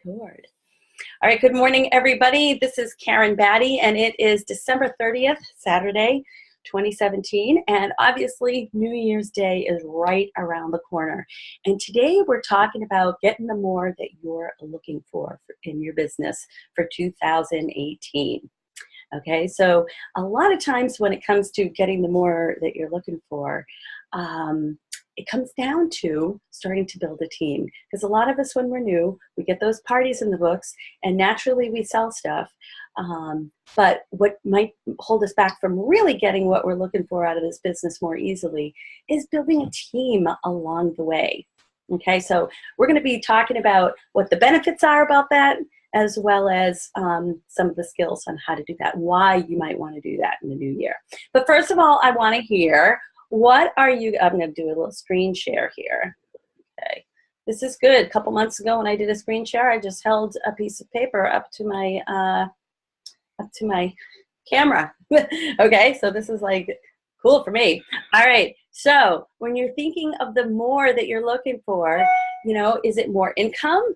record. All right, good morning, everybody. This is Karen Batty, and it is December 30th, Saturday, 2017, and obviously New Year's Day is right around the corner. And today we're talking about getting the more that you're looking for in your business for 2018. Okay, so a lot of times when it comes to getting the more that you're looking for, it comes down to starting to build a team. Because a lot of us, when we're new, we get those parties in the books, and naturally we sell stuff. But what might hold us back from really getting what we're looking for out of this business more easily is building a team along the way. Okay, so we're going to be talking about what the benefits are about that, as well as some of the skills on how to do that, why you might want to do that in the new year. But first of all, I want to hear, what are you, I'm going to do a little screen share here. Okay, this is good. A couple months ago when I did a screen share, I just held a piece of paper up to my camera. Okay, so this is like cool for me. All right, so when you're thinking of the more that you're looking for, you know, is it more income?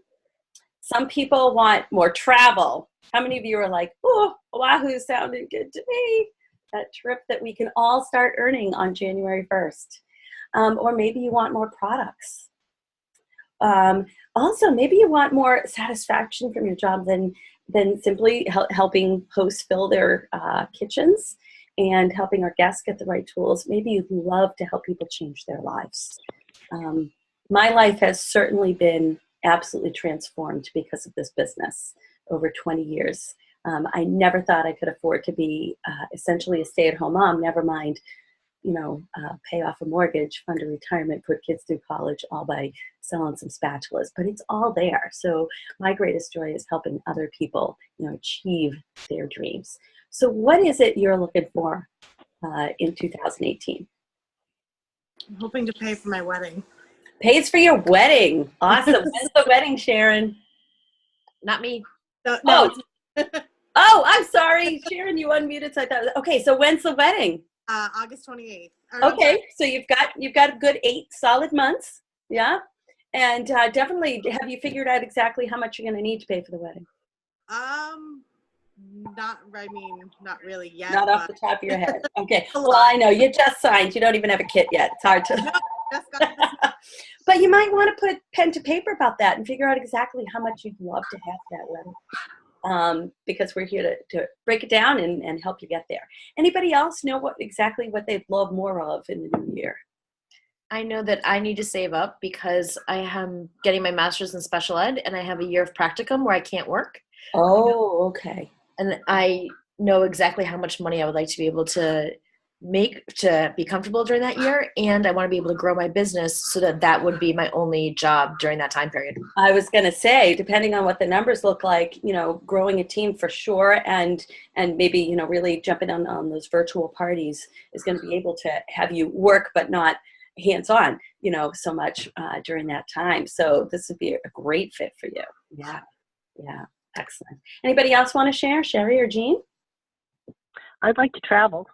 Some people want more travel. How many of you are like, oh, Oahu sounded good to me? That trip that we can all start earning on January 1st. Or maybe you want more products. Also, maybe you want more satisfaction from your job than simply helping hosts fill their kitchens and helping our guests get the right tools. Maybe you'd love to help people change their lives. My life has certainly been absolutely transformed because of this business over 20 years. I never thought I could afford to be essentially a stay-at-home mom, never mind, you know, pay off a mortgage, fund a retirement, put kids through college, all by selling some spatulas. But it's all there. So my greatest joy is helping other people, you know, achieve their dreams. So what is it you're looking for in 2018? I'm hoping to pay for my wedding. Pays for your wedding. Awesome. When's the wedding, Sharon? Not me. No. Oh, I'm sorry. Sharon, you unmuted, so I thought, okay, so when's the wedding? August 28th. Okay, so you've got a good 8 solid months, yeah? And definitely, have you figured out exactly how much you're going to need to pay for the wedding? Not really yet. Not off the top of your head. Okay, well, I know, you just signed. You don't even have a kit yet. It's hard to... No, just got But you might want to put pen to paper about that and figure out exactly how much you'd love to have that wedding. Because we're here to break it down and help you get there. Anybody else know exactly what they'd love more of in the new year? I know that I need to save up because I am getting my master's in special ed and I have a year of practicum where I can't work. Oh, okay. And I know exactly how much money I would like to be able to make to be comfortable during that year, and I want to be able to grow my business so that would be my only job during that time period. I was going to say, depending on what the numbers look like, you know, growing a team for sure, and maybe, you know, really jumping on those virtual parties is going to be able to have you work but not hands-on, you know, so much during that time. So this would be a great fit for you. Yeah, excellent. Anybody else want to share? Sherry or Jean? I'd like to travel.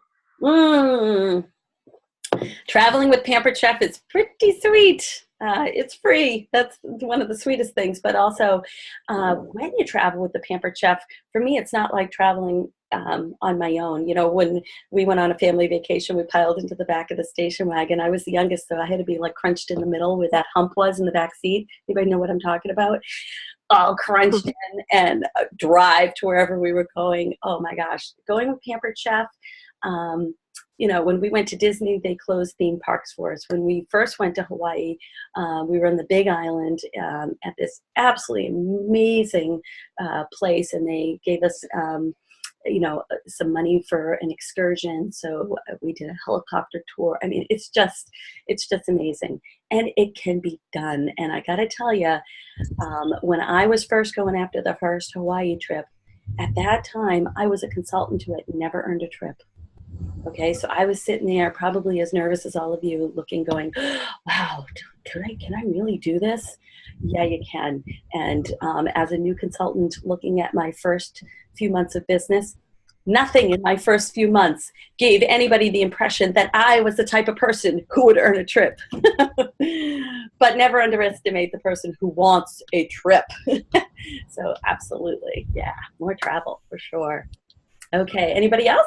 Traveling with Pampered Chef is pretty sweet. It's free. That's one of the sweetest things. But also, when you travel with the Pampered Chef, for me, it's not like traveling on my own. You know, when we went on a family vacation, we piled into the back of the station wagon. I was the youngest, so I had to be like crunched in the middle where that hump was in the back seat. Anybody know what I'm talking about? All crunched in and drive to wherever we were going. Oh my gosh, going with Pampered Chef. You know, when we went to Disney, they closed theme parks for us. When we first went to Hawaii, we were on the Big Island at this absolutely amazing place, and they gave us, you know, some money for an excursion. So we did a helicopter tour. I mean, it's just amazing, and it can be done. And I got to tell you, when I was first going after the first Hawaii trip, at that time, I was a consultant who had never earned a trip. Okay, so I was sitting there probably as nervous as all of you, looking, going, wow, can I really do this? Yeah, you can. And as a new consultant looking at my first few months of business, nothing in my first few months gave anybody the impression that I was the type of person who would earn a trip. But never underestimate the person who wants a trip. So absolutely, yeah, more travel for sure. Okay, anybody else?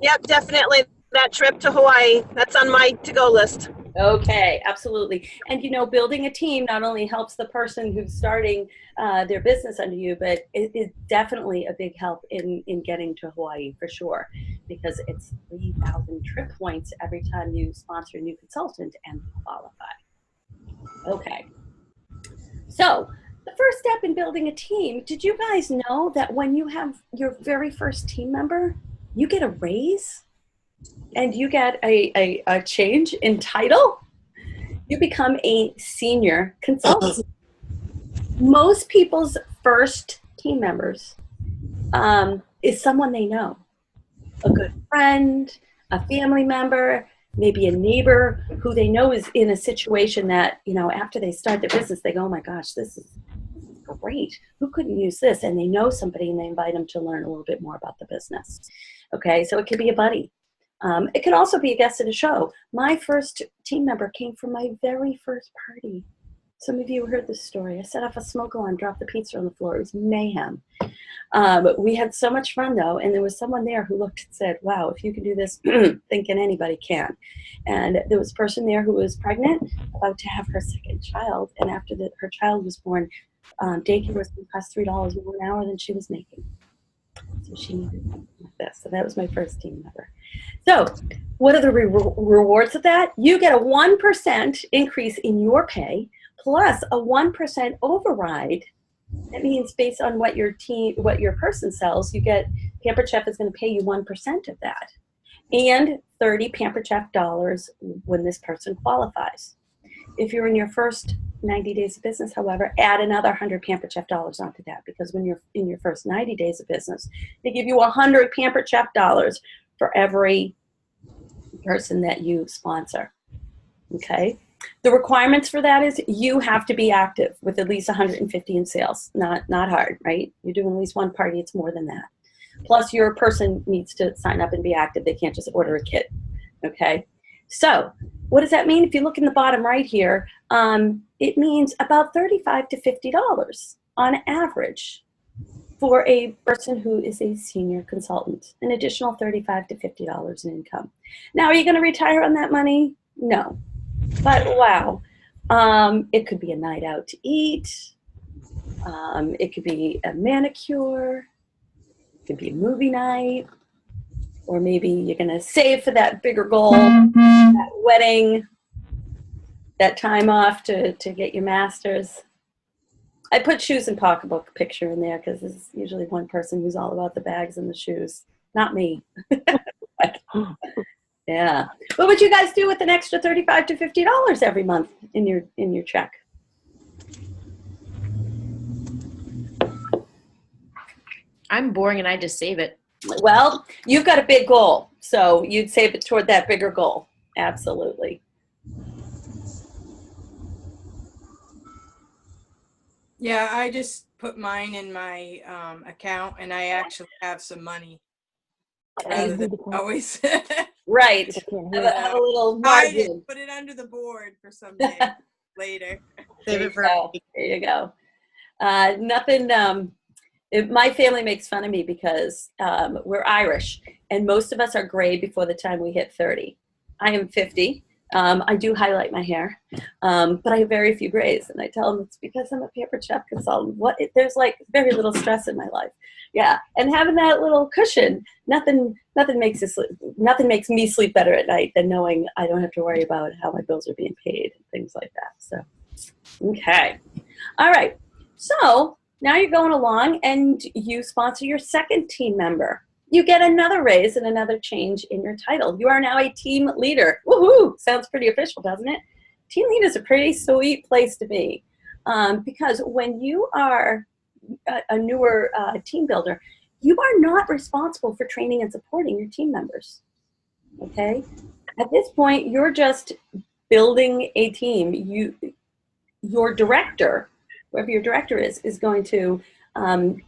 Yep, definitely. That trip to Hawaii, that's on my to-go list. Okay, absolutely. And building a team not only helps the person who's starting their business under you, but it is definitely a big help in getting to Hawaii for sure, because it's 3,000 trip points every time you sponsor a new consultant and qualify. Okay. So the first step in building a team, did you guys know that when you have your very first team member, you get a raise? And you get a change in title? You become a senior consultant. Most people's first team members is someone they know. A good friend, a family member, maybe a neighbor who they know is in a situation that, after they start their business, they go, oh my gosh, this is great. Who couldn't use this? And they know somebody and they invite them to learn a little bit more about the business. Okay, so it could be a buddy. It could also be a guest at a show. My first team member came from my very first party. Some of you heard this story. I set off a smoke alarm, dropped the pizza on the floor. It was mayhem. We had so much fun, though, and there was someone there who looked and said, wow, if you can do this, thinking anybody can. And there was a person there who was pregnant, about to have her second child, and after her child was born, daycare was going to cost $3 more an hour than she was making. So she needed something like this. So that was my first team member. So what are the rewards of that? You get a 1% increase in your pay plus a 1% override. That means based on what your person sells, you get, Pampered Chef is going to pay you 1% of that. And 30 Pampered Chef dollars when this person qualifies. If you're in your first 90 days of business, however, add another 100 Pampered Chef dollars onto that, because when you're in your first 90 days of business, they give you 100 Pampered Chef dollars for every person that you sponsor. Okay? The requirements for that is you have to be active with at least 150 in sales. Not hard, right? You're doing at least one party, it's more than that. Plus your person needs to sign up and be active. They can't just order a kit. Okay? So what does that mean? If you look in the bottom right here, it means about $35 to $50 on average for a person who is a senior consultant, an additional $35 to $50 in income. Now, are you going to retire on that money? No. But wow, it could be a night out to eat. It could be a manicure. It could be a movie night. Or maybe you're going to save for that bigger goal, that wedding, that time off to get your master's. I put shoes and pocketbook picture in there because there's usually one person who's all about the bags and the shoes. Not me. Yeah. What would you guys do with an extra $35 to $50 every month in your check? I'm boring and I just save it. Well, you've got a big goal, so you'd save it toward that bigger goal. Absolutely. Yeah, I just put mine in my account, and I actually have some money rather than always Right. Yeah. Have a little hide it, margin. put it under the board for someday later. Save There it for you go. There you go. Nothing. My family makes fun of me because we're Irish, and most of us are gray before the time we hit 30. I am 50. I do highlight my hair, but I have very few grays, and I tell them it's because I'm a Pampered Chef consultant. There's like very little stress in my life. Yeah, and having that little cushion, nothing makes me sleep better at night than knowing I don't have to worry about how my bills are being paid and things like that. So, okay, all right. So now you're going along, and you sponsor your second team member. You get another raise and another change in your title. You are now a team leader. Woohoo! Sounds pretty official, doesn't it? Team leader is a pretty sweet place to be, because when you are a newer team builder, you are not responsible for training and supporting your team members. Okay? At this point, you're just building a team. Your director, whoever your director is going to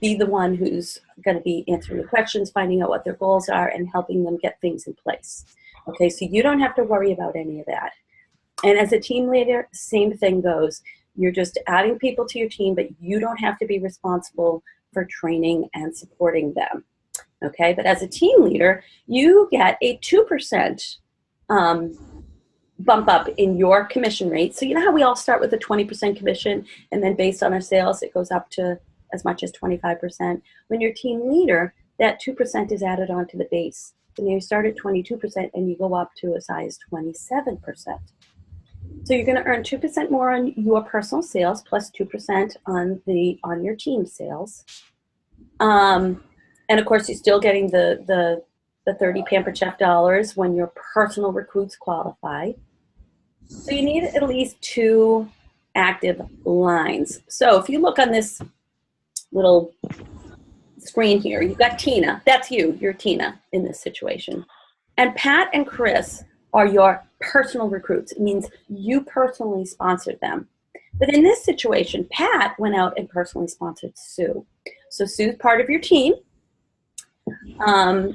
be the one who's going to be answering the questions, finding out what their goals are, and helping them get things in place. Okay, so you don't have to worry about any of that. And as a team leader, same thing goes. You're just adding people to your team, but you don't have to be responsible for training and supporting them. Okay, but as a team leader, you get a 2% bump up in your commission rate. So you know how we all start with a 20% commission, and then based on our sales, it goes up to as much as 25%. When you're team leader, that 2% is added onto the base. And you start at 22% and you go up to a size 27%. So you're going to earn 2% more on your personal sales plus 2% on your team sales. And of course, you're still getting the 30 Pampered Chef dollars when your personal recruits qualify. So you need at least 2 active lines. So if you look on this little screen here, you've got Tina. That's you. You're Tina in this situation. And Pat and Chris are your personal recruits. It means you personally sponsored them. But in this situation, Pat went out and personally sponsored Sue. So Sue's part of your team.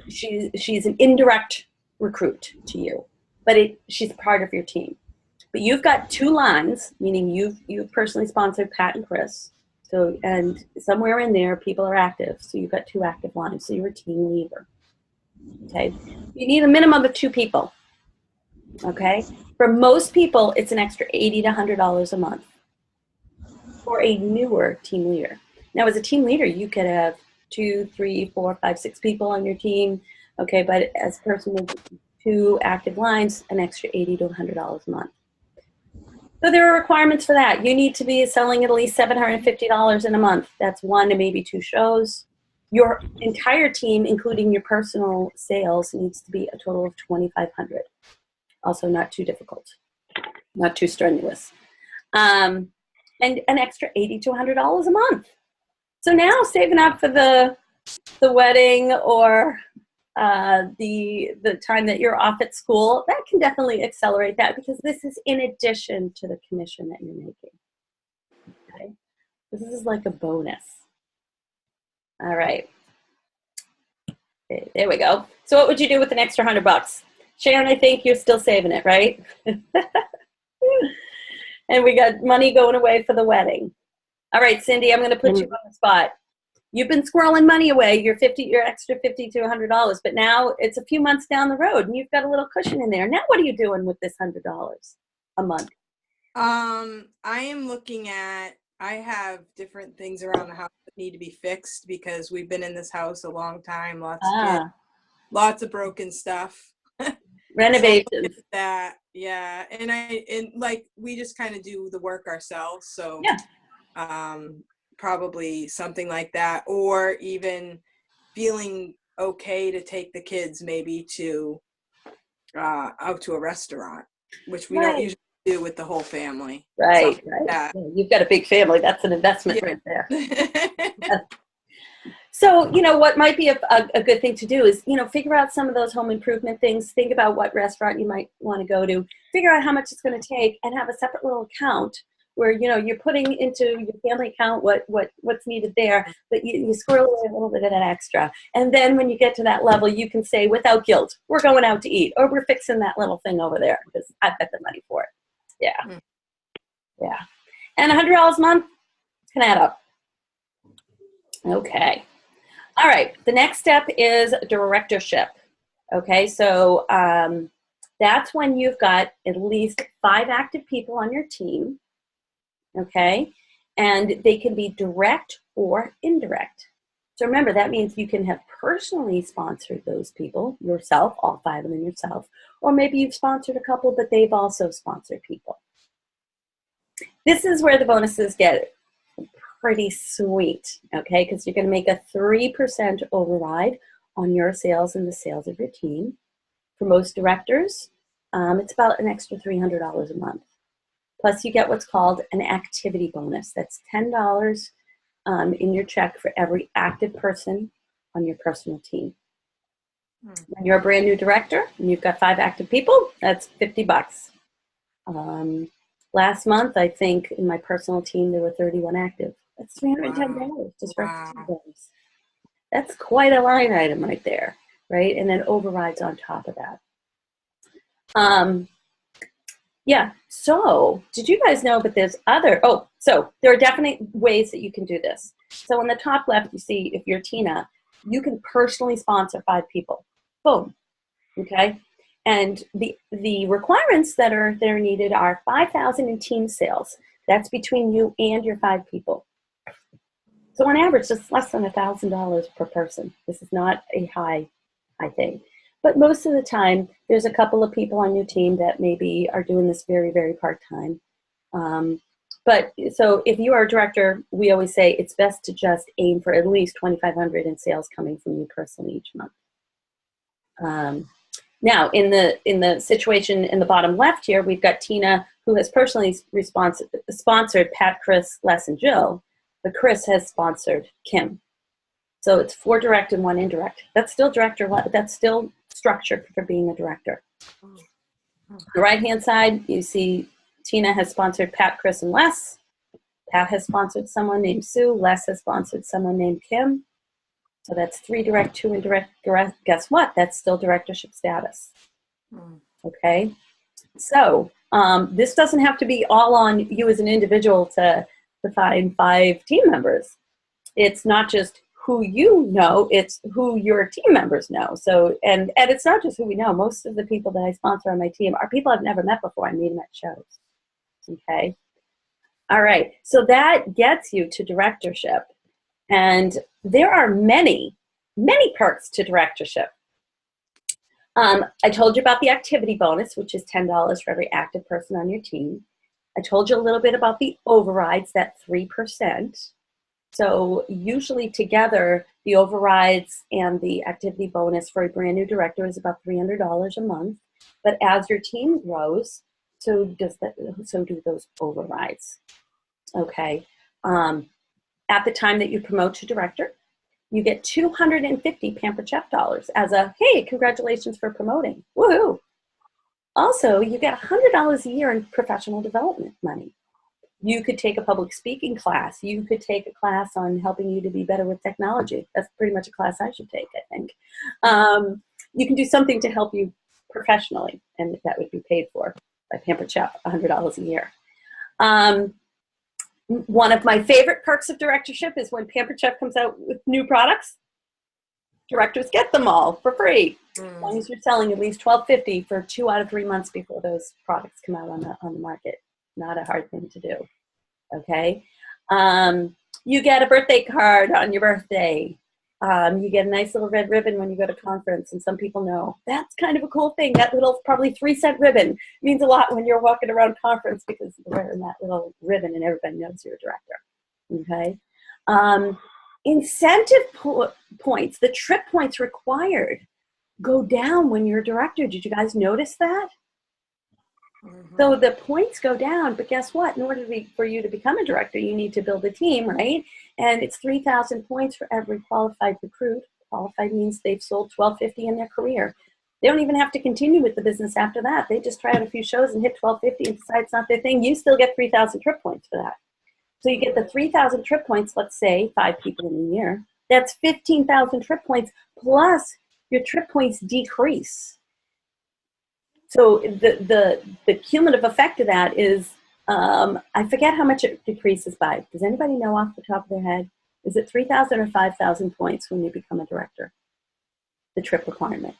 She's an indirect recruit to you, but she's part of your team. But you've got 2 lines, meaning you've personally sponsored Pat and Chris. So, and somewhere in there, people are active. So you've got 2 active lines. So you're a team leader. Okay. You need a minimum of 2 people. Okay. For most people, it's an extra $80 to $100 a month for a newer team leader. Now, as a team leader, you could have 2, 3, 4, 5, 6 people on your team. Okay. But as a person with 2 active lines, an extra $80 to $100 a month. So there are requirements for that. You need to be selling at least $750 in a month. That's 1 to maybe 2 shows. Your entire team, including your personal sales, needs to be a total of $2,500. Also not too difficult, not too strenuous. And an extra $80 to $100 a month. So now saving up for the wedding or the time that you're off at school, that can definitely accelerate that because this is in addition to the commission that you're making. Okay, this is like a bonus. All right, okay, there we go. So what would you do with an extra $100? Sharon, I think you're still saving it, right? And we got money going away for the wedding. All right, Cindy, I'm going to put you on the spot. You've been squirreling money away, your extra $50 to $100, but now it's a few months down the road and you've got a little cushion in there. Now what are you doing with this $100 a month? I am looking at, I have different things around the house that need to be fixed because we've been in this house a long time, lots of kids, lots of broken stuff. Renovations. So that, yeah. And like, we just kind of do the work ourselves. So, yeah. Probably something like that, or even feeling okay to take the kids maybe to out to a restaurant, which we don't usually do with the whole family. Right. Like Yeah, you've got a big family. That's an investment right there. Yeah. So, you know, what might be a good thing to do is, you know, figure out some of those home improvement things. Think about what restaurant you might want to go to. Figure out how much it's going to take and have a separate little account where, you know, you're putting into your family account what's needed there, but you squirrel away a little bit of that extra. And then when you get to that level, you can say without guilt, we're going out to eat, or we're fixing that little thing over there because I've got the money for it. Yeah. Yeah. And $100 a month can add up. Okay. All right. The next step is directorship. Okay. So that's when you've got at least 5 active people on your team. Okay, and they can be direct or indirect. So remember, that means you can have personally sponsored those people yourself, all 5 of them yourself, or maybe you've sponsored a couple, but they've also sponsored people. This is where the bonuses get pretty sweet, okay, because you're going to make a 3% override on your sales and the sales of your team. For most directors, it's about an extra $300 a month. Plus, you get what's called an activity bonus. That's $10 in your check for every active person on your personal team. When you're a brand new director and you've got 5 active people, that's $50. Last month, I think in my personal team, there were 31 active. That's $310 just for activity bonus. That's quite a line item right there, right? And then overrides on top of that. Yeah. So, did you guys know? But there's other. Oh, so there are definite ways that you can do this. So, on the top left, you see if you're Tina, you can personally sponsor 5 people. Boom. Okay. And the requirements that are needed are 5,000 in team sales. That's between you and your 5 people. So on average, it's less than $1,000 per person. This is not a high thing. But most of the time, there's a couple of people on your team that maybe are doing this very, very part-time. But so if you are a director, we always say it's best to just aim for at least 2,500 in sales coming from you personally each month. Now, in the situation in the bottom left here, we've got Tina, who has personally sponsored Pat, Chris, Les, and Jill, but Chris has sponsored Kim. So it's 4 direct and 1 indirect. That's still that's still structure for being a director. On the right-hand side, you see Tina has sponsored Pat, Chris, and Les. Pat has sponsored someone named Sue. Les has sponsored someone named Kim. So that's 3 direct, 2 indirect. Guess what? That's still directorship status. Okay. So this doesn't have to be all on you as an individual to find 5 team members. It's not just who you know, it's who your team members know. So, and it's not just who we know. Most of the people that I sponsor on my team are people I've never met before. I meet them at shows. Okay. All right. So that gets you to directorship. And there are many, many perks to directorship. I told you about the activity bonus, which is $10 for every active person on your team. I told you a little bit about the overrides, that 3%. So usually together, the overrides and the activity bonus for a brand new director is about $300 a month. But as your team grows, so do those overrides. Okay. At the time that you promote to director, you get 250 Pampered Chef dollars as a, hey, congratulations for promoting. Woohoo. Also, you get $100 a year in professional development money. You could take a public speaking class. You could take a class on helping you to be better with technology. That's pretty much a class I should take, I think. You can do something to help you professionally, and that would be paid for by Pampered Chef, $100 a year. One of my favorite perks of directorship is when Pampered Chef comes out with new products, directors get them all for free. As long as you're selling at least $12.50 for 2 out of 3 months before those products come out on the market. Not a hard thing to do. Okay. You get a birthday card on your birthday. You get a nice little red ribbon when you go to conference, and some people know that's kind of a cool thing. That little probably 3-cent ribbon means a lot when you're walking around conference because you're wearing that little ribbon and everybody knows you're a director. Okay. Incentive points, the trip points required go down when you're a director. Did you guys notice that? Mm-hmm. So the points go down, but guess what? In order for you to become a director, you need to build a team, right? And it's 3,000 points for every qualified recruit. Qualified means they've sold $12.50 in their career. They don't even have to continue with the business after that. They just try out a few shows and hit $12.50 and decide it's not their thing. You still get 3,000 trip points for that. So you get the 3,000 trip points, let's say 5 people in a year. That's 15,000 trip points, plus your trip points decrease. So the cumulative effect of that is, I forget how much it decreases by. Does anybody know off the top of their head? Is it 3,000 or 5,000 points when you become a director? The trip requirement.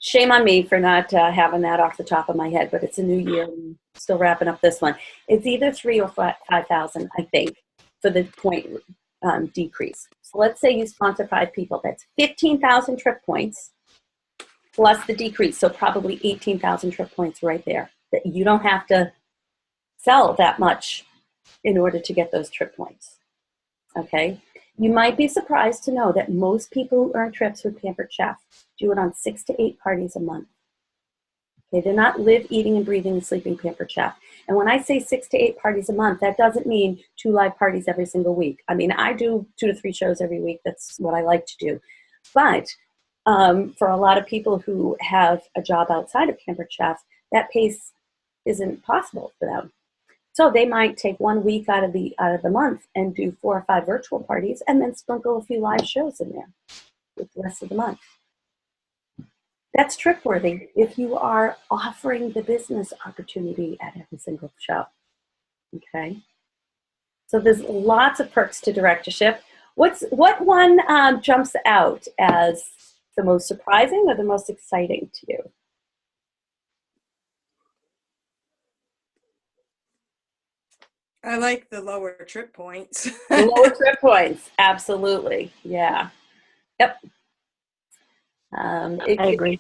Shame on me for not having that off the top of my head, but it's a new year. I'm still wrapping up this one. It's either 3,000 or 5,000, I think, for the point decrease. So let's say you sponsor 5 people. That's 15,000 trip points plus the decrease. So probably 18,000 trip points right there. That you don't have to sell that much in order to get those trip points. Okay. You might be surprised to know that most people who earn trips with Pampered Chef do it on 6 to 8 parties a month. Okay, they're not live, eating, and breathing and sleeping Pampered Chef. And when I say 6 to 8 parties a month, that doesn't mean 2 live parties every single week. I mean, I do 2 to 3 shows every week. That's what I like to do. But for a lot of people who have a job outside of Pampered Chef, that pace isn't possible for them. So they might take 1 week out of the month and do 4 or 5 virtual parties and then sprinkle a few live shows in there with the rest of the month. that's trip worthy if you are offering the business opportunity at every single show. Okay. So there's lots of perks to directorship. What one jumps out as the most surprising or the most exciting to you? I like the lower trip points. The lower trip points, absolutely. Yeah. Yep. I agree.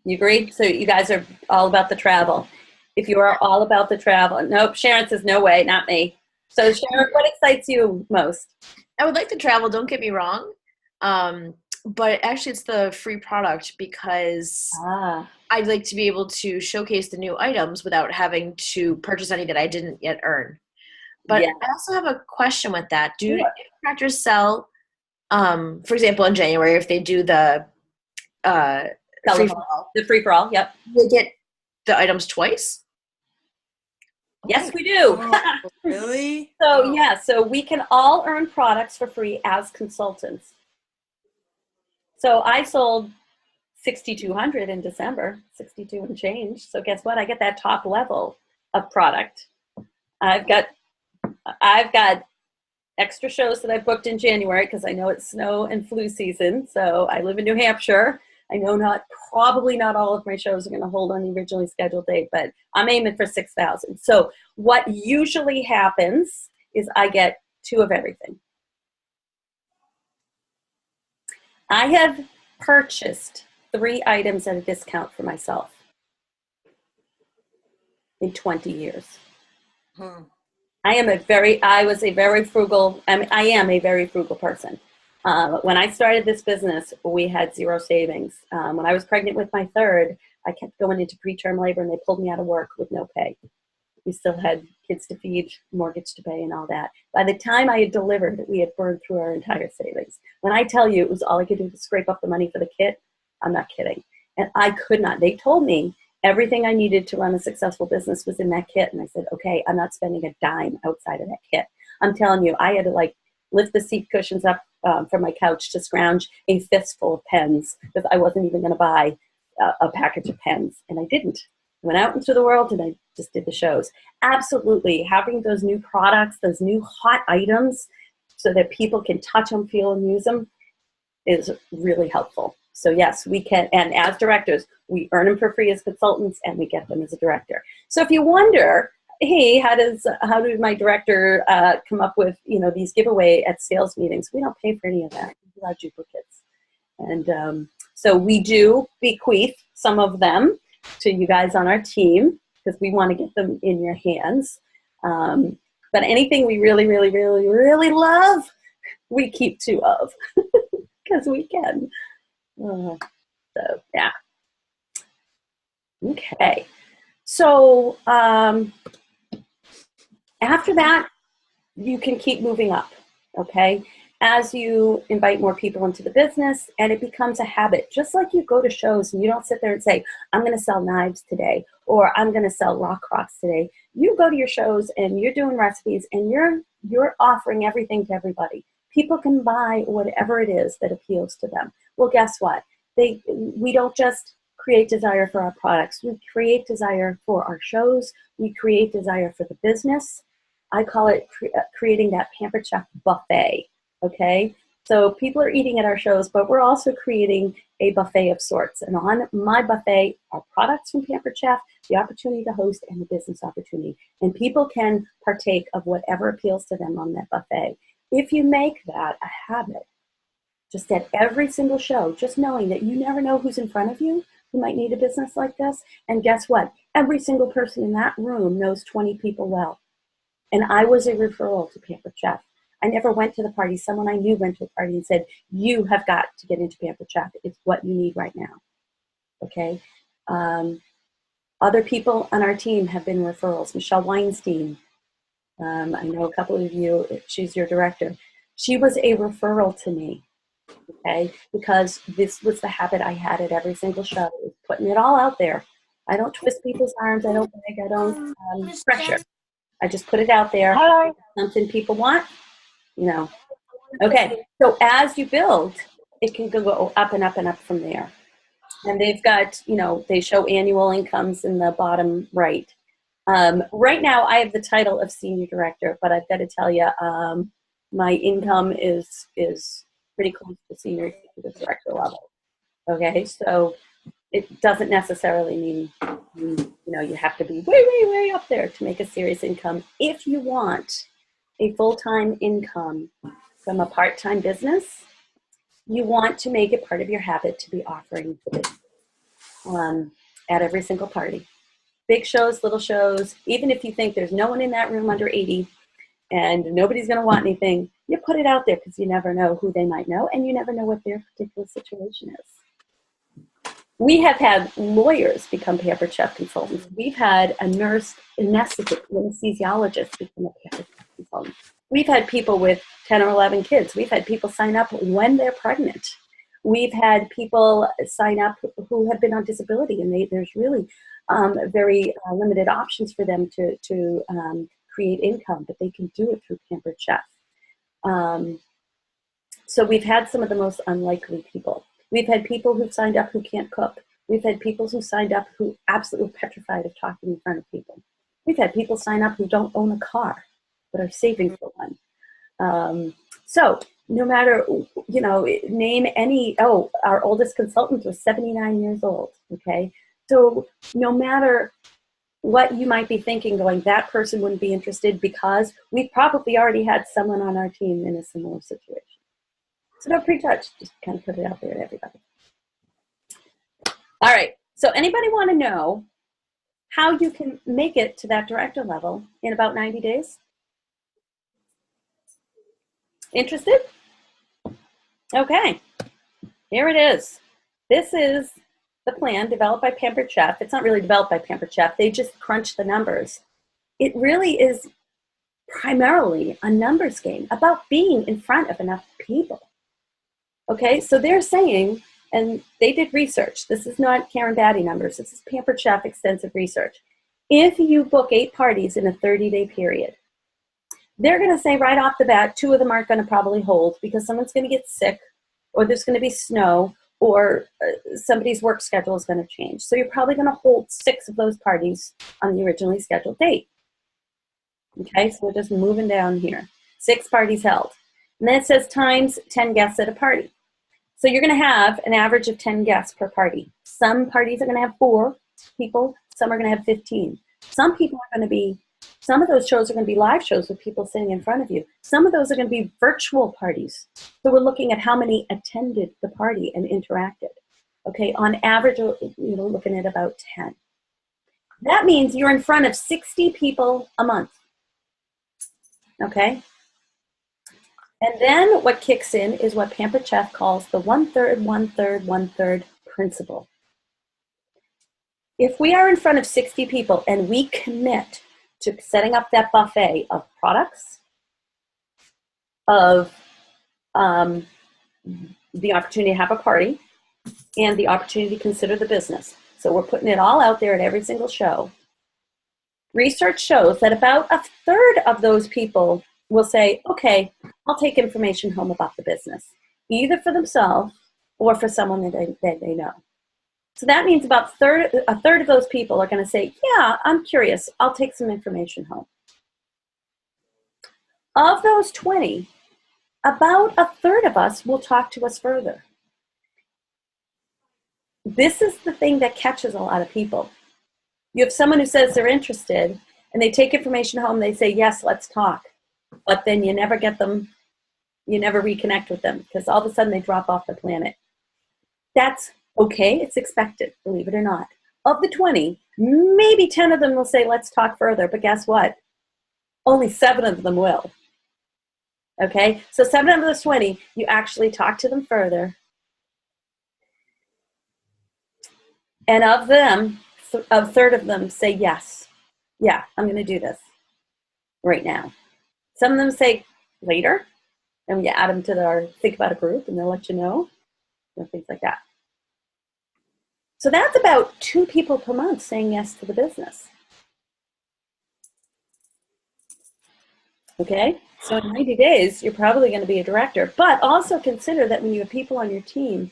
You agree? So you guys are all about the travel. If you are all about the travel, nope. Sharon says no way, not me. So Sharon, what excites you most? I would like to travel, don't get me wrong. But actually it's the free product because I'd like to be able to showcase the new items without having to purchase any that I didn't yet earn. But Yeah. I also have a question with that. Do Sure. contractors sell, for example, in January, if they do the free for all, The free for all, yep. they get the items twice? Yes, we do. Oh, really? So Oh. yeah, so we can all earn products for free as consultants. So I sold 6,200 in December, 62 and change. So guess what? I get that top level of product. I've got extra shows that I booked in January because I know it's snow and flu season. So I live in New Hampshire. I know probably not all of my shows are going to hold on the originally scheduled date, but I'm aiming for 6,000. So what usually happens is I get 2 of everything. I have purchased 3 items at a discount for myself in 20 years. I am I was a very frugal, I am a very frugal person. When I started this business, we had 0 savings. When I was pregnant with my 3rd, I kept going into preterm labor and they pulled me out of work with no pay. We still had kids to feed, mortgage to pay, and all that. By the time I had delivered, we had burned through our entire savings. When I tell you it was all I could do to scrape up the money for the kit, I'm not kidding. And I could not. They told me everything I needed to run a successful business was in that kit. And I said, okay, I'm not spending a dime outside of that kit. I'm telling you, I had to lift the seat cushions up from my couch to scrounge a fistful of pens because I wasn't even going to buy a package of pens. And I didn't. I went out into the world and I just did the shows. Absolutely. Having those new products, those new hot items so that people can touch them, feel, and use them is really helpful. So yes, we can, and as directors, we earn them for free as consultants and we get them as a director. So if you wonder, hey, how did my director come up with, these giveaway at sales meetings? We don't pay for any of that. We allow duplicates. And so we do bequeath some of them to you guys on our team because we want to get them in your hands. But anything we really, really, really, really love, we keep 2 of because we can. So, yeah. Okay. So after that, you can keep moving up, okay? As you invite more people into the business and it becomes a habit, just like you go to shows and you don't sit there and say, I'm going to sell knives today or I'm going to sell rock rocks today. You go to your shows and you're doing recipes and you're offering everything to everybody. People can buy whatever it is that appeals to them. Well, guess what? We don't just create desire for our products. We create desire for our shows. We create desire for the business. I call it creating that Pampered Chef buffet, okay? So people are eating at our shows, but we're also creating a buffet of sorts. And on my buffet are products from Pampered Chef, the opportunity to host, and the business opportunity. And people can partake of whatever appeals to them on that buffet. If you make that a habit, just at every single show, just knowing that you never know who's in front of you who might need a business like this. And guess what? Every single person in that room knows 20 people well. And I was a referral to Pampered Chef. I never went to the party. Someone I knew went to a party and said, you have got to get into Pampered Chef. It's what you need right now. Okay? Other people on our team have been referrals. Michelle Weinstein. I know a couple of you, she's your director. She was a referral to me. Okay, because this was the habit I had at every single show, putting it all out there. I don't twist people's arms. I don't beg. I don't pressure. I just put it out there. Hi. Something people want, Okay, so as you build, it can go up and up and up from there. And they've got, they show annual incomes in the bottom right. Right now, I have the title of senior director, but I've got to tell you, my income is pretty close to senior executive director level. Okay, so it doesn't necessarily mean you have to be way, way, way up there to make a serious income. If you want a full-time income from a part-time business, you want to make it part of your habit to be offering the business at every single party. Big shows, little shows, even if you think there's no one in that room under 80 and nobody's going to want anything, you put it out there because you never know who they might know and you never know what their particular situation is. We have had lawyers become Pampered Chef consultants. We've had a nurse, anesthesiologist become a Pampered Chef consultant. We've had people with 10 or 11 kids. We've had people sign up when they're pregnant. We've had people sign up who have been on disability, and there's really very limited options for them to create income, but they can do it through Pampered Chef. So we've had some of the most unlikely people. We've had people who signed up who can't cook. We've had people who signed up who absolutely petrified of talking in front of people. We've had people sign up who don't own a car, but are saving for one. So no matter, name any, our oldest consultant was 79 years old, okay? So no matter what you might be thinking, going, that person wouldn't be interested, because we've probably already had someone on our team in a similar situation. So don't prejudge, just kind of put it out there to everybody. All right, so anybody want to know how you can make it to that director level in about 90 days? Interested? Okay, here it is. This is the plan developed by Pampered Chef. It's not really developed by Pampered Chef. They just crunch the numbers. It really is primarily a numbers game about being in front of enough people. Okay, so they're saying, and they did research. This is not Karen Batty numbers. This is Pampered Chef extensive research. If you book 8 parties in a 30-day period, they're going to say right off the bat, 2 of them aren't going to probably hold because someone's going to get sick, or there's going to be snow, or somebody's work schedule is going to change. So you're probably going to hold 6 of those parties on the originally scheduled date. Okay, so we're just moving down here. 6 parties held. And then it says times 10 guests at a party. So you're going to have an average of 10 guests per party. Some parties are going to have 4 people. Some are going to have 15. Some of those shows are going to be live shows with people sitting in front of you. Some of those are going to be virtual parties. So we're looking at how many attended the party and interacted. Okay, on average, looking at about 10. That means you're in front of 60 people a month. Okay? And then what kicks in is what Pampered Chef calls the 1/3, 1/3, 1/3 principle. If we are in front of 60 people and we commit to setting up that buffet of products, of the opportunity to have a party, and the opportunity to consider the business. So we're putting it all out there at every single show. Research shows that about 1/3 of those people will say, okay, I'll take information home about the business, either for themselves or for someone that they know. So that means about a third of those people are going to say, yeah, I'm curious, I'll take some information home. Of those 20, about 1/3 of us will talk to us further. This is the thing that catches a lot of people. You have someone who says they're interested, and they take information home, they say, yes, let's talk. But then you never get them, you never reconnect with them, because all of a sudden they drop off the planet. That's okay, it's expected, believe it or not. Of the 20, maybe 10 of them will say, let's talk further, but guess what? Only 7 of them will. Okay, so 7 of those 20, you actually talk to them further. And of them, a third of them say, yes, yeah, I'm going to do this right now. Some of them say later, and you add them to their think about a group, and they'll let you know, things like that. So that's about 2 people per month saying yes to the business. Okay, so in 90 days, you're probably going to be a director, but also consider that when you have people on your team,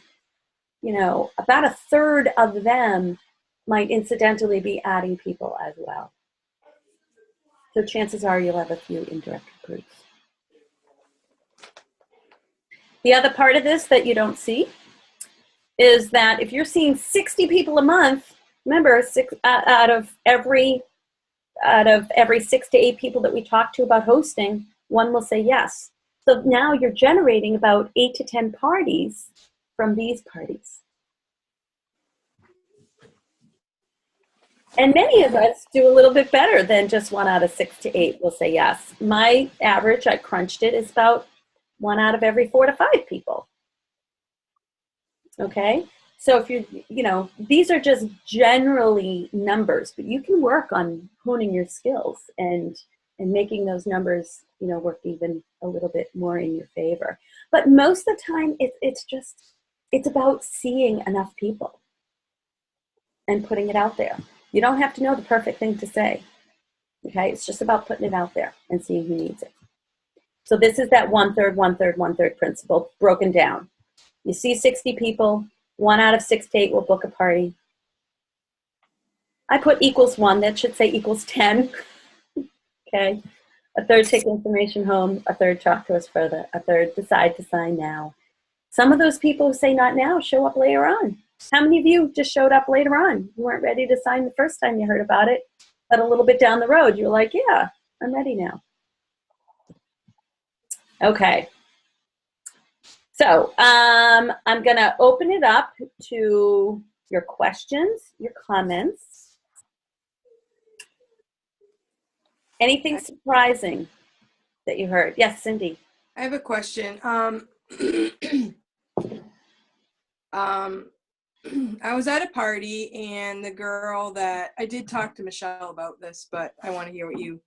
about a third of them might incidentally be adding people as well. So chances are you'll have a few indirect recruits. The other part of this that you don't see is that if you're seeing 60 people a month, remember, out of every 6 to 8 people that we talk to about hosting, one will say yes. So now you're generating about 8 to 10 parties from these parties. And many of us do a little bit better than just 1 out of 6 to 8 will say yes. My average, I crunched it, is about 1 out of every 4 to 5 people. Okay? So if these are just generally numbers, but you can work on honing your skills and making those numbers, work even a little bit more in your favor. But most of the time, it's about seeing enough people and putting it out there. You don't have to know the perfect thing to say. Okay? It's just about putting it out there and seeing who needs it. So this is that 1/3, 1/3, 1/3 principle broken down. You see 60 people, 1 out of 6 to 8 will book a party. I put =1, that should say =10. Okay? A third take information home, a third talk to us further, a third decide to sign now. Some of those people who say not now show up later on. How many of you just showed up later on? You weren't ready to sign the first time you heard about it, but a little bit down the road, you were like, yeah, I'm ready now. Okay. So I'm going to open it up to your questions, your comments. Anything surprising that you heard? Yes, Cindy. I have a question. I was at a party, and the girl that I did talk to Michelle about this, but I want to hear what you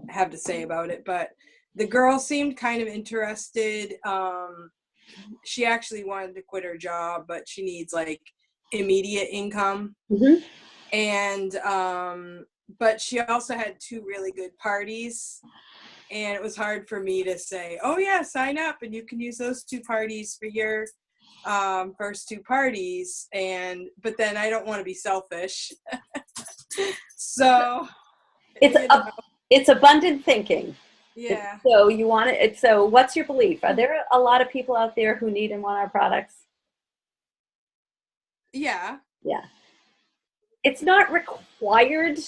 have to say about it. But the girl seemed kind of interested. She actually wanted to quit her job, but she needs like immediate income. Mm-hmm. And but she also had 2 really good parties, and it was hard for me to say, oh yeah, sign up and you can use those 2 parties for your first 2 parties. But then I don't want to be selfish. So it's abundant thinking. Yeah. So you want it. So what's your belief? Are there a lot of people out there who need and want our products? Yeah. Yeah. It's not required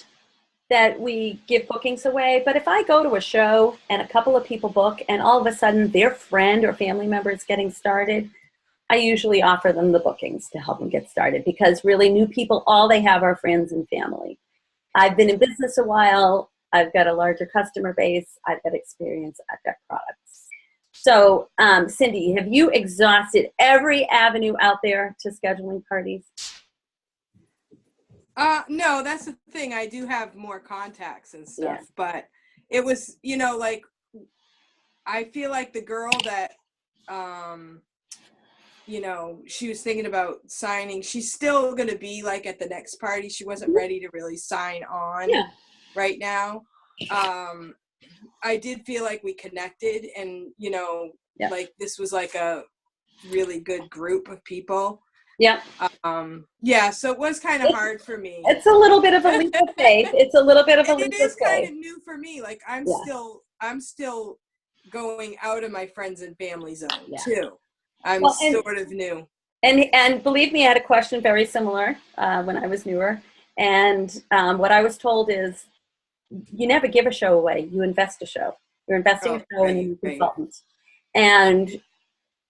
that we give bookings away, but if I go to a show and a couple of people book and all of a sudden their friend or family member is getting started, I usually offer them the bookings to help them get started, because really new people, all they have are friends and family. I've been in business a while. I've got a larger customer base. I've got experience. I've got products. So, Cindy, have you exhausted every avenue out there to scheduling parties? No, that's the thing. I do have more contacts and stuff, but it was, like, I feel like the girl that, she was thinking about signing, she's still going to be like at the next party. She wasn't ready to really sign on right now. I did feel like we connected, and, like this was like a really good group of people. Yeah. So it was kind of hard for me. It's a little bit of a leap of faith. It's a little bit of a leap of faith. It is kind of new for me. Like I'm still going out of my friends and family zone too. I'm sort of new. And believe me, I had a question very similar when I was newer. And what I was told is, you never give a show away. You invest a show. You're investing a show in a consultant. And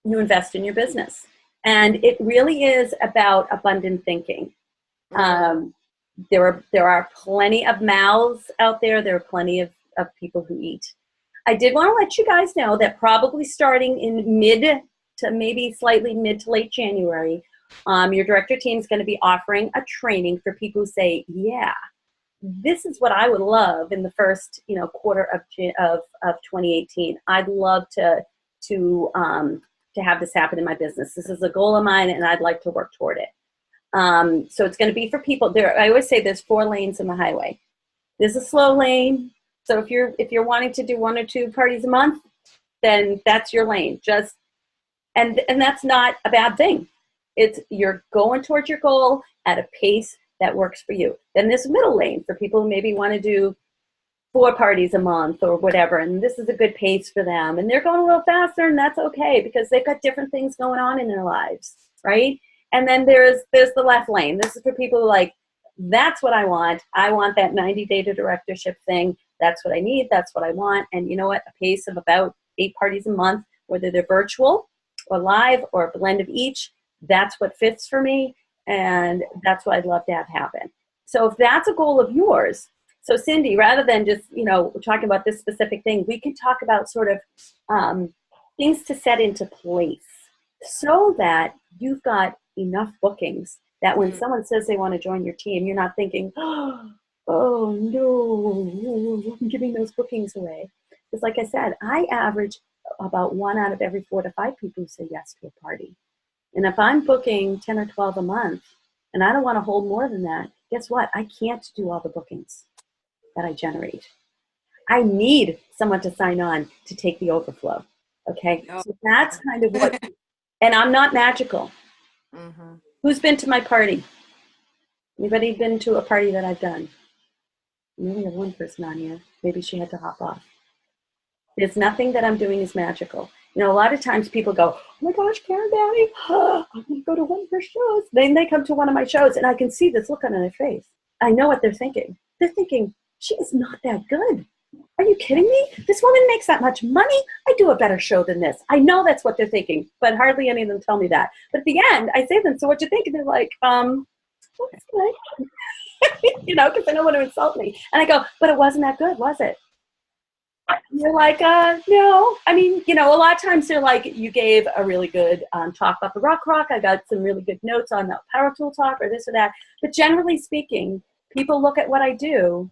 you invest in your business. And it really is about abundant thinking. There are plenty of mouths out there. There are plenty of people who eat. I did want to let you guys know that probably starting in mid to late January, your director team is going to be offering a training for people who say, yeah, this is what I would love in the first quarter of 2018. I'd love to have this happen in my business. This is a goal of mine, and I'd like to work toward it. So it's going to be for people. I always say there's 4 lanes in the highway. There's a slow lane. So if you're wanting to do 1 or 2 parties a month, then that's your lane. And that's not a bad thing. It's you're going towards your goal at a pace that works for you. Then there's middle lane for people who maybe want to do 4 parties a month or whatever, and this is a good pace for them. And they're going a little faster, and that's okay because they've got different things going on in their lives, right? And then there's the left lane. This is for people who are like, that's what I want. I want that 90-day to directorship thing. That's what I need. That's what I want. And you know what? A pace of about 8 parties a month, whether they're virtual or live or a blend of each, that's what fits for me. And that's what I'd love to have happen. So if that's a goal of yours, so Cindy, rather than just, talking about this specific thing, we can talk about sort of things to set into place so that you've got enough bookings that when someone says they want to join your team, you're not thinking, oh no, I'm giving those bookings away. Because like I said, I average about 1 out of every 4 to 5 people who say yes to a party. And if I'm booking 10 or 12 a month and I don't want to hold more than that, guess what? I can't do all the bookings that I generate. I need someone to sign on to take the overflow. Okay. Oh. So that's kind of what, and I'm not magical. Mm-hmm. Who's been to my party? Anybody been to a party that I've done? We only have one person on here. Maybe she had to hop off. There's nothing that I'm doing is magical. A lot of times people go, oh my gosh, Karen Daddy, I'm going to go to one of her shows. Then they come to one of my shows and I can see this look on their face. I know what they're thinking. They're thinking, she is not that good. Are you kidding me? This woman makes that much money. I do a better show than this. I know that's what they're thinking, but hardly any of them tell me that. But at the end, I say to them, so what you think? And they're like, that's good. Because they don't want to insult me. And I go, but it wasn't that good, was it? And they're like, no. I mean, a lot of times they're like, you gave a really good talk about the rock. I got some really good notes on the power tool talk or this or that. But generally speaking, people look at what I do.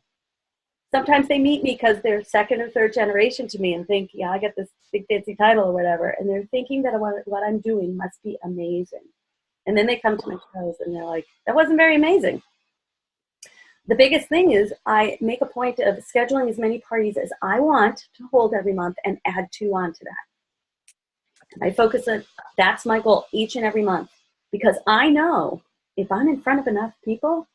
Sometimes they meet me because they're 2nd or 3rd generation to me and think, yeah, I got this big fancy title or whatever. And they're thinking that what I'm doing must be amazing. And then they come to my shows and they're like, that wasn't very amazing. The biggest thing is I make a point of scheduling as many parties as I want to hold every month and add 2 onto that. I focus on, that's my goal each and every month because I know if I'm in front of enough people,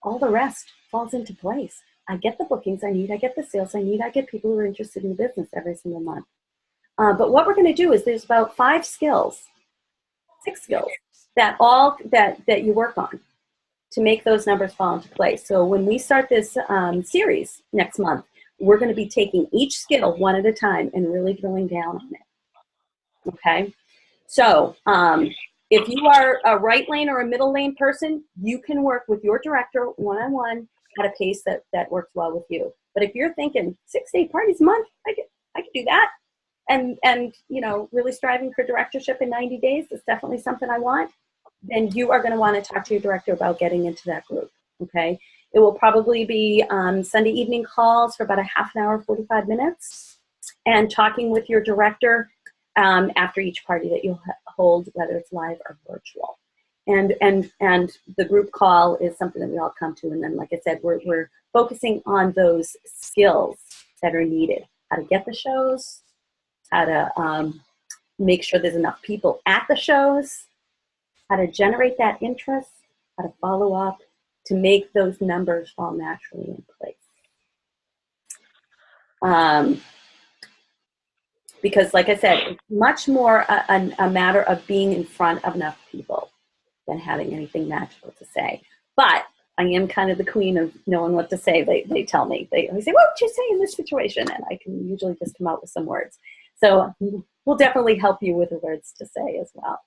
all the rest falls into place. I get the bookings I need, I get the sales I need, I get people who are interested in the business every single month. But what we're going to do is there's about 6 skills that you work on to make those numbers fall into place. So when we start this series next month, we're going to be taking each skill one at a time and really drilling down on it. Okay? So if you are a right lane or a middle lane person, you can work with your director one-on-one at a pace that works well with you. But if you're thinking 6 to 8 parties a month, I could do that. And really striving for directorship in 90 days is definitely something I want. Then you are going to want to talk to your director about getting into that group. Okay. It will probably be Sunday evening calls for about a half an hour, 45 minutes, and talking with your director after each party that you'll hold, whether it's live or virtual. And the group call is something that we all come to. And then, like I said, we're focusing on those skills that are needed. How to get the shows, how to make sure there's enough people at the shows, how to generate that interest, how to follow up, to make those numbers fall naturally in place. Because like I said, it's much more a matter of being in front of enough people than having anything magical to say. But I am kind of the queen of knowing what to say. They tell me. They say, what would you say in this situation? And I can usually just come out with some words. So we'll definitely help you with the words to say as well.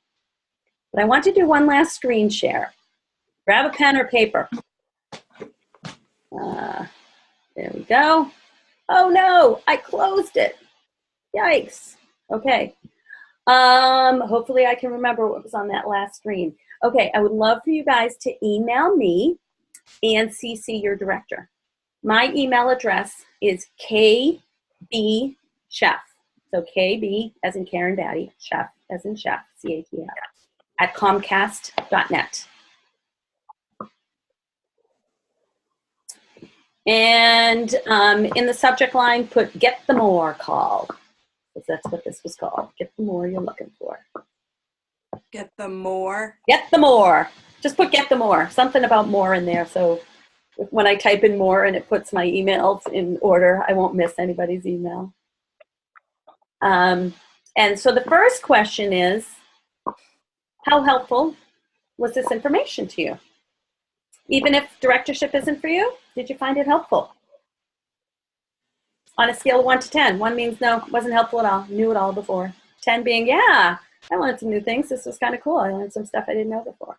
But I want to do one last screen share. Grab a pen or paper. There we go. Oh no, I closed it. Yikes. Okay. Hopefully I can remember what was on that last screen. Okay, I would love for you guys to email me and CC your director. My email address is kbchef. So KB as in Karen Daddy, chef as in chef, C-A-T-F, at Comcast.net. And in the subject line, put Get the More call, because that's what this was called. Get the more you're looking for. Get them more. Get the more. Just put get the more. Something about more in there. So when I type in more and it puts my emails in order, I won't miss anybody's email. And so the first question is, how helpful was this information to you? Even if directorship isn't for you, did you find it helpful? On a scale of 1 to 10, 1 means no, wasn't helpful at all, knew it all before. 10 being, yeah, I learned some new things. This was kind of cool. I learned some stuff I didn't know before.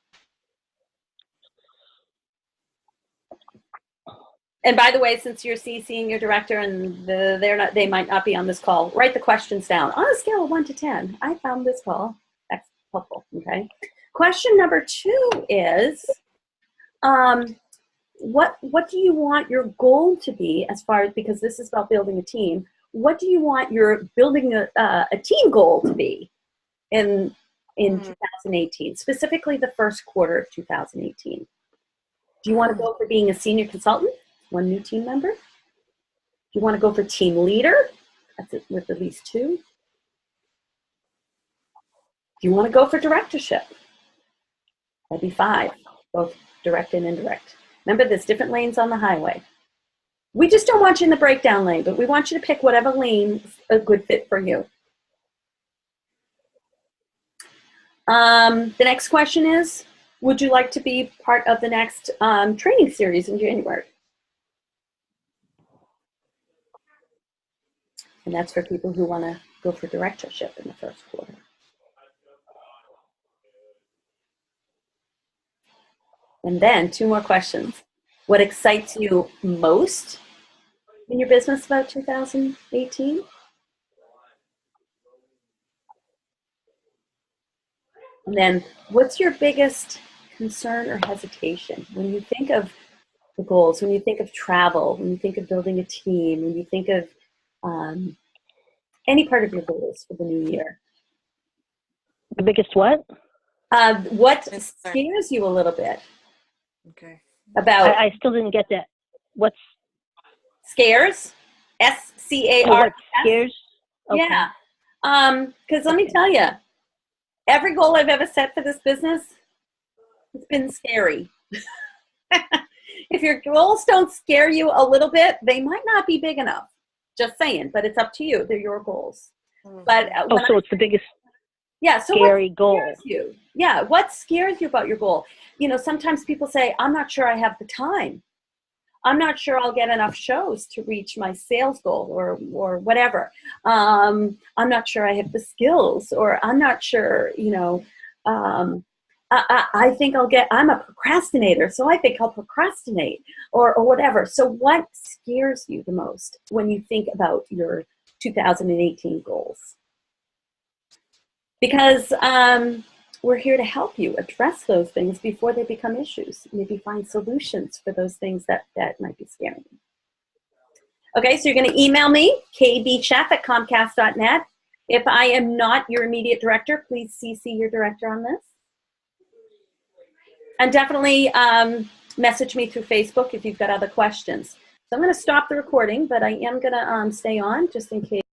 And by the way, since you're CCing your director and they might not be on this call, write the questions down. On a scale of 1 to 10, I found this call. That's helpful, okay? Question number 2 is, what do you want your goal to be as far as, because this is about building a team, what do you want your building a team goal to be in 2018, specifically the first quarter of 2018? Do you want to go for being a senior consultant, 1 new team member? Do you want to go for team leader? That's it, with at least 2. Do you want to go for directorship? That'd be 5, both direct and indirect. Remember, there's different lanes on the highway. We just don't want you in the breakdown lane, but we want you to pick whatever lane is a good fit for you. The next question is, would you like to be part of the next training series in January? And that's for people who want to go for directorship in the first quarter. And then 2 more questions. What excites you most in your business about 2018? And then what's your biggest concern or hesitation when you think of the goals, when you think of travel, when you think of building a team, when you think of any part of your goals for the new year? The biggest what? What scares you a little bit? Okay. About I still didn't get that. What's scares? SCARS. what scares? Okay. Yeah. Because let me tell you, every goal I've ever set for this business, it's been scary. If your goals don't scare you a little bit, they might not be big enough. Just saying, but it's up to you. They're your goals. But so it's the biggest so scary what goal. scares you? Yeah, what scares you about your goal? You know, sometimes people say, I'm not sure I have the time. I'm not sure I'll get enough shows to reach my sales goal or whatever. I'm not sure I have the skills, or I'm not sure, you know, I think I'm a procrastinator, so I think I'll procrastinate or whatever. So what scares you the most when you think about your 2018 goals? Because we're here to help you address those things before they become issues. Maybe find solutions for those things that might be scaring you. Okay, so you're going to email me, kbchef@comcast.net. If I am not your immediate director, please CC your director on this. And definitely message me through Facebook if you've got other questions. So I'm going to stop the recording, but I am going to stay on just in case.